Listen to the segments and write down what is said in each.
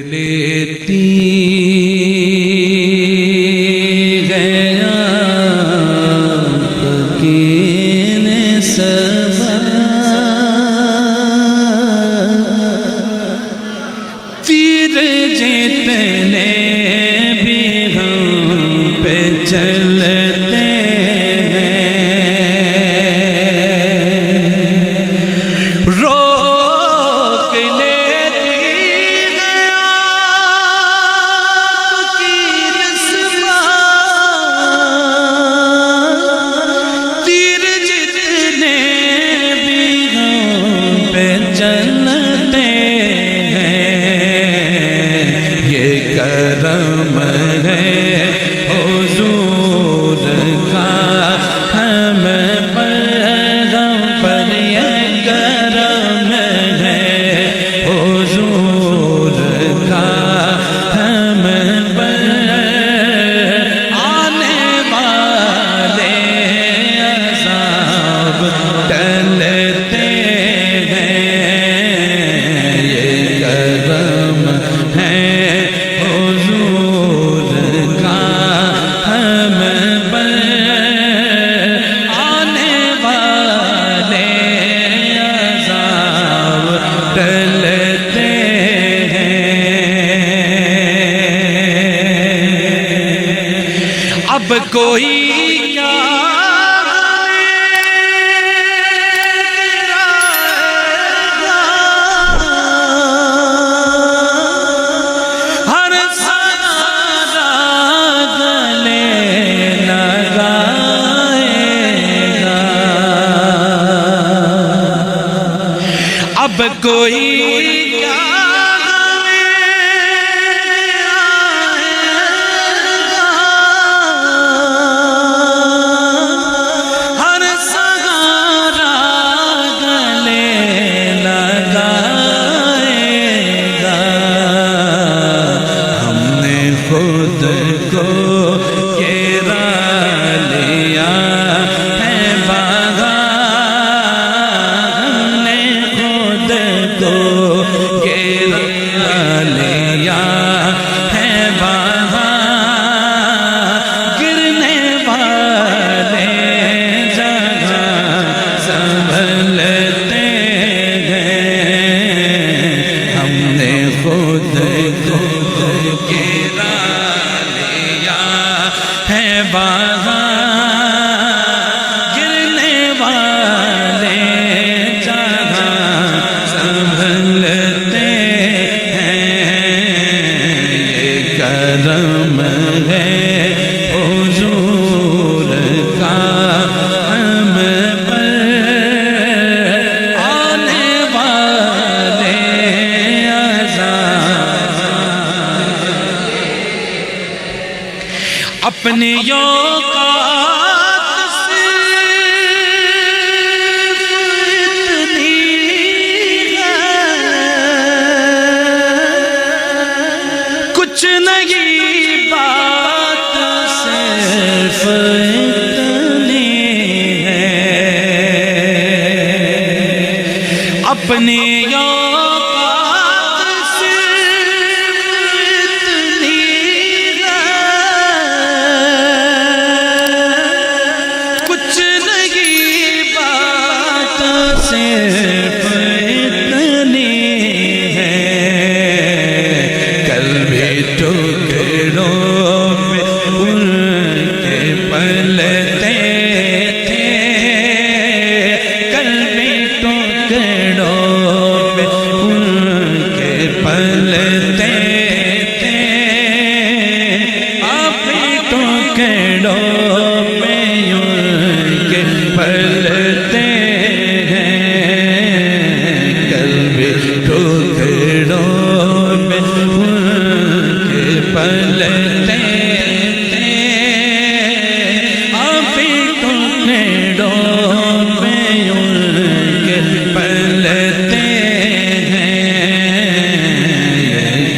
لیتی گیا فقیر سبا تیر جتنے بھی ہم پہ چلتے کرم ہے حضور کا ہم پر یہ کرم ہے حضور کا ہم پر آنے والے عذاب ٹلتے ہیں یہ کرم ہے اب کوئی کیا ہر سارا گلے لگائے گا اب کوئی خود کو گرا لیا ہے باغا ہم نے خود کو گرا لیا ہے باغا گرنے والے جگہ سنبھلتے ہیں ہم نے خود کو گرا ہے باغا گرنے والے جگہ سنبھلتے ہیں یہ کرم ہے حضور کا ہم پر آنے والے عذاب اپنی اوقات صرف اتنی ہے کچھ نہیں بات صرف اتنی ہے اپنی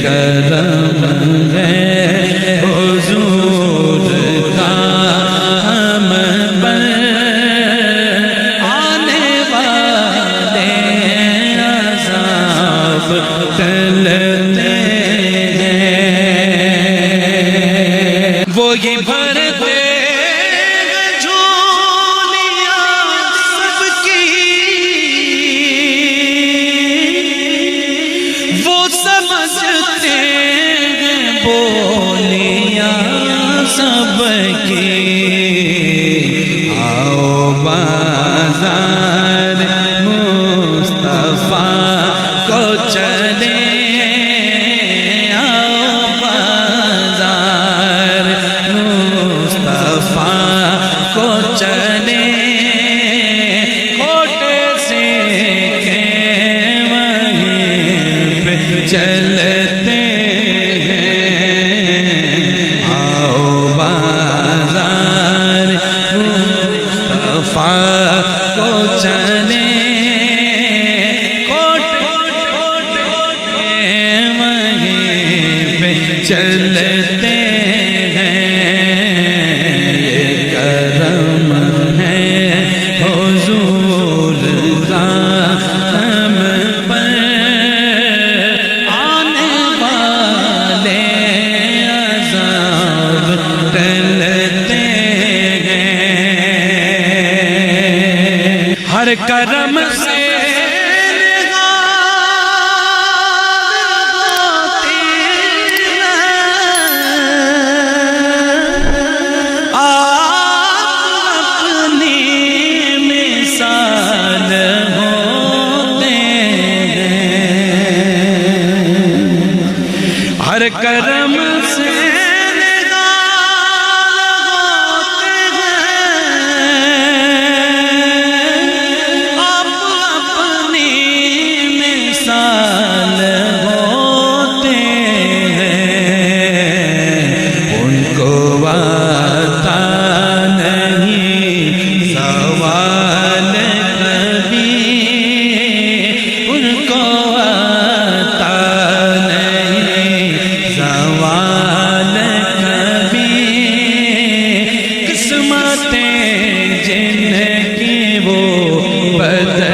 کرم ہے حضور کا بھرتے جھولیاں سب کی، وہ سمجھتے ہیں بولیاں سب کی۔ آؤ بازار مصطفیٰ کو چلے، آؤ بازار مصطفیٰ کو چلے، کوٹے سے کہ وہیں پہ چلتے ہیں۔ آؤ بازار مصطفیٰ کو چلے، چلتے ہیں۔ یہ کرم ہے حضور کا ہم پر، آنے والے عذاب ٹلتے ہیں۔ ہر کرم سے ہر کرم سے نگال ہوتے ہیں، آپ اپنی مثال ہوتے ہیں۔ ان کو آتا نہیں سوال کبھی، ان کو آتا سوال کبھی، قسمتیں جن کی وہ بدل